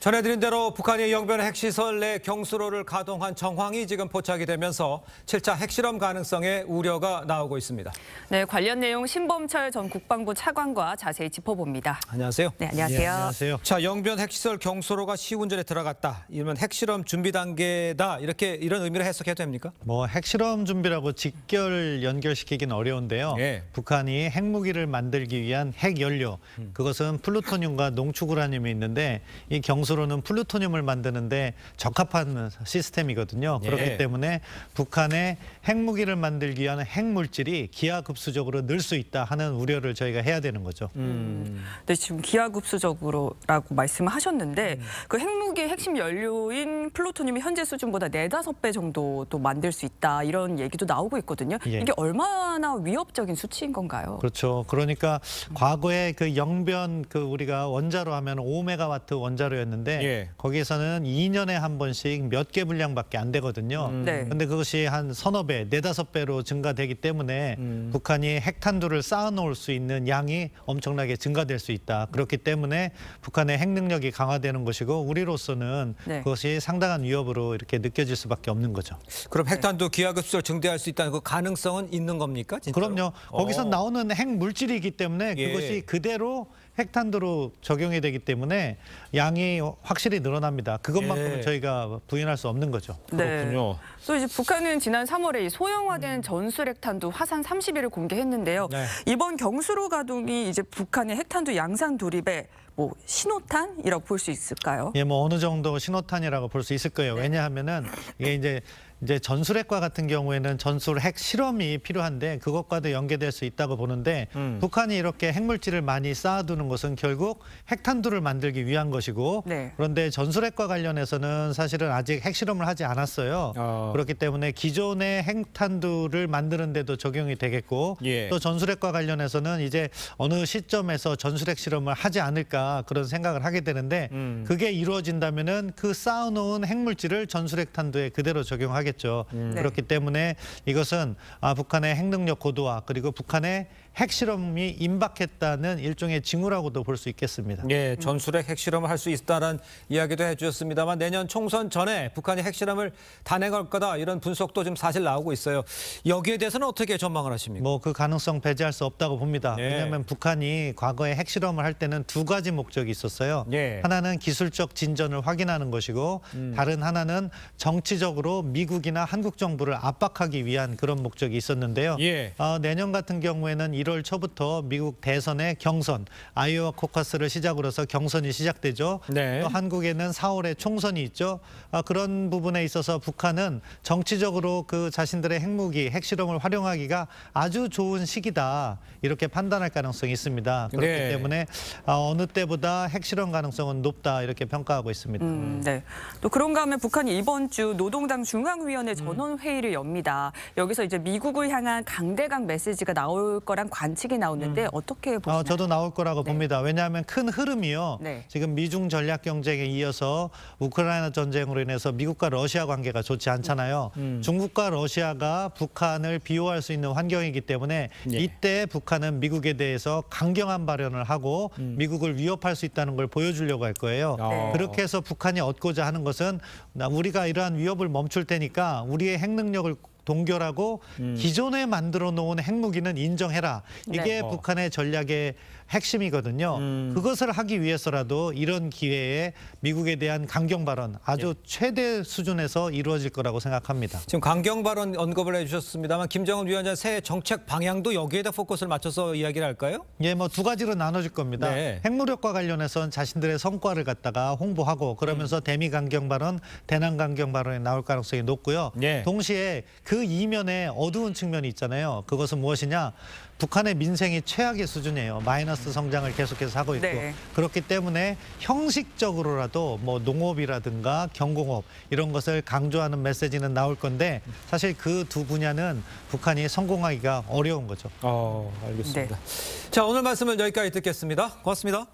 전해드린 대로 북한이 영변 핵시설 내 경수로를 가동한 정황이 지금 포착이 되면서 7차 핵실험 가능성에 우려가 나오고 있습니다. 네, 관련 내용 신범철 전 국방부 차관과 자세히 짚어봅니다. 안녕하세요. 네, 안녕하세요. 네, 안녕하세요. 자, 영변 핵시설 경수로가 시운전에 들어갔다. 이러면 핵실험 준비 단계다. 이런 의미로 해석해도 됩니까? 뭐 핵실험 준비라고 직결 연결시키기는 어려운데요. 예. 북한이 핵무기를 만들기 위한 핵연료, 그것은 플루토늄과 농축우라늄이 있는데 이 경수로는 플루토늄을 만드는데 적합한 시스템이거든요. 예. 그렇기 때문에 북한의 핵무기를 만들기 위한 핵물질이 기하급수적으로 늘 수 있다 하는 우려를 저희가 해야 되는 거죠. 네, 지금 기하급수적으로라고 말씀을 하셨는데 그 핵무기의 핵심 연료인 플루토늄이 현재 수준보다 4~5배 정도도 만들 수 있다 이런 얘기도 나오고 있거든요. 예. 이게 얼마나 위협적인 수치인 건가요? 그렇죠. 그러니까 과거에 그 영변 우리가 원자로 하면 5메가와트 원자로였는데 예. 거기에서는 2년에 한 번씩 몇 개 분량밖에 안 되거든요. 네. 근데 그것이 한 서너 배, 4~5배로 증가되기 때문에 북한이 핵탄두를 쌓아놓을 수 있는 양이 엄청나게 증가될 수 있다. 그렇기 때문에 북한의 핵 능력이 강화되는 것이고 우리로서는 네. 그것이 상당한 위협으로 이렇게 느껴질 수밖에 없는 거죠. 그럼 핵탄두 기하급수로 증대할 수 있다는 그 가능성은 있는 겁니까? 진짜로? 그럼요. 거기서 나오는 핵 물질이기 때문에 예. 그것이 그대로 핵탄두로 적용이 되기 때문에 양이 확실히 늘어납니다. 그것만큼은 예. 저희가 부인할 수 없는 거죠. 그렇군요. 네. 또 이제 북한은 지난 3월에 이 소형화된 전술 핵탄두 화산 30일을 공개했는데요. 네. 이번 경수로 가동이 이제 북한의 핵탄두 양산 도입의 뭐 신호탄이라고 볼 수 있을까요? 예, 뭐 어느 정도 신호탄이라고 볼 수 있을 거예요. 왜냐하면은 이게 이제 전술핵과 같은 경우에는 전술 핵 실험이 필요한데 그것과도 연계될 수 있다고 보는데 북한이 이렇게 핵물질을 많이 쌓아두는 것은 결국 핵탄두를 만들기 위한 것이고 네. 그런데 전술핵과 관련해서는 사실은 아직 핵실험을 하지 않았어요. 그렇기 때문에 기존의 핵탄두를 만드는 데도 적용이 되겠고 예. 또 전술핵과 관련해서는 이제 어느 시점에서 전술핵 실험을 하지 않을까 그런 생각을 하게 되는데 그게 이루어진다면은 그 쌓아놓은 핵물질을 전술핵 탄두에 그대로 적용하겠죠. 그렇기 때문에 이것은 북한의 핵능력 고도화 그리고 북한의 핵실험이 임박했다는 일종의 징후라고도 볼 수 있겠습니다. 예, 전술핵 핵실험을 할 수 있다는 이야기도 해주셨습니다만 내년 총선 전에 북한이 핵실험을 단행할 거다 이런 분석도 지금 사실 나오고 있어요. 여기에 대해서는 어떻게 전망을 하십니까? 뭐 그 가능성 배제할 수 없다고 봅니다. 예. 왜냐하면 북한이 과거에 핵실험을 할 때는 두 가지 목적이 있었어요. 예. 하나는 기술적 진전을 확인하는 것이고 다른 하나는 정치적으로 미국이나 한국 정부를 압박하기 위한 그런 목적이 있었는데요. 예. 내년 같은 경우에는 1월 초부터 미국 대선의 경선, 아이오와 코커스를 시작으로 해서 경선이 시작되죠. 네. 또 한국에는 4월에 총선이 있죠. 그런 부분에 있어서 북한은 정치적으로 그 자신들의 핵무기, 핵실험을 활용하기가 아주 좋은 시기다. 이렇게 판단할 가능성이 있습니다. 그렇기 네. 때문에 어느 때보다 핵실험 가능성은 높다 이렇게 평가하고 있습니다. 네. 또 그런가 하면 북한이 이번 주 노동당 중앙위원회 전원회의를 엽니다. 여기서 이제 미국을 향한 강대강 메시지가 나올 거란 관측이 나오는데 어떻게 보시나요? 저도 나올 거라고 네. 봅니다. 왜냐하면 큰 흐름이요. 네. 지금 미중 전략 경쟁에 이어서 우크라이나 전쟁으로 인해서 미국과 러시아 관계가 좋지 않잖아요. 중국과 러시아가 북한을 비호할 수 있는 환경이기 때문에 예. 이때 북한은 미국에 대해서 강경한 발언을 하고 미국을 위협할 수 있다는 걸 보여주려고 할 거예요. 네. 그렇게 해서 북한이 얻고자 하는 것은 우리가 이러한 위협을 멈출 테니까 우리의 핵 능력을 동결하고 기존에 만들어 놓은 핵무기는 인정해라. 이게 네. 북한의 전략의 핵심이거든요. 그것을 하기 위해서라도 이런 기회에 미국에 대한 강경 발언 아주 최대 수준에서 이루어질 거라고 생각합니다. 지금 강경 발언 언급을 해주셨습니다만 김정은 위원장 새 정책 방향도 여기에다 포커스를 맞춰서 이야기를 할까요? 예, 뭐 두 가지로 나눠질 겁니다. 네. 핵무력과 관련해서는 자신들의 성과를 갖다가 홍보하고 그러면서 대미 강경 발언, 대남 강경 발언이 나올 가능성이 높고요. 예. 동시에 그 이면에 어두운 측면이 있잖아요. 그것은 무엇이냐? 북한의 민생이 최악의 수준이에요. 마이너스 성장을 계속해서 하고 있고 네. 그렇기 때문에 형식적으로라도 뭐 농업이라든가 경공업 이런 것을 강조하는 메시지는 나올 건데 사실 그 두 분야는 북한이 성공하기가 어려운 거죠. 알겠습니다. 자, 오늘 말씀을 여기까지 듣겠습니다. 고맙습니다.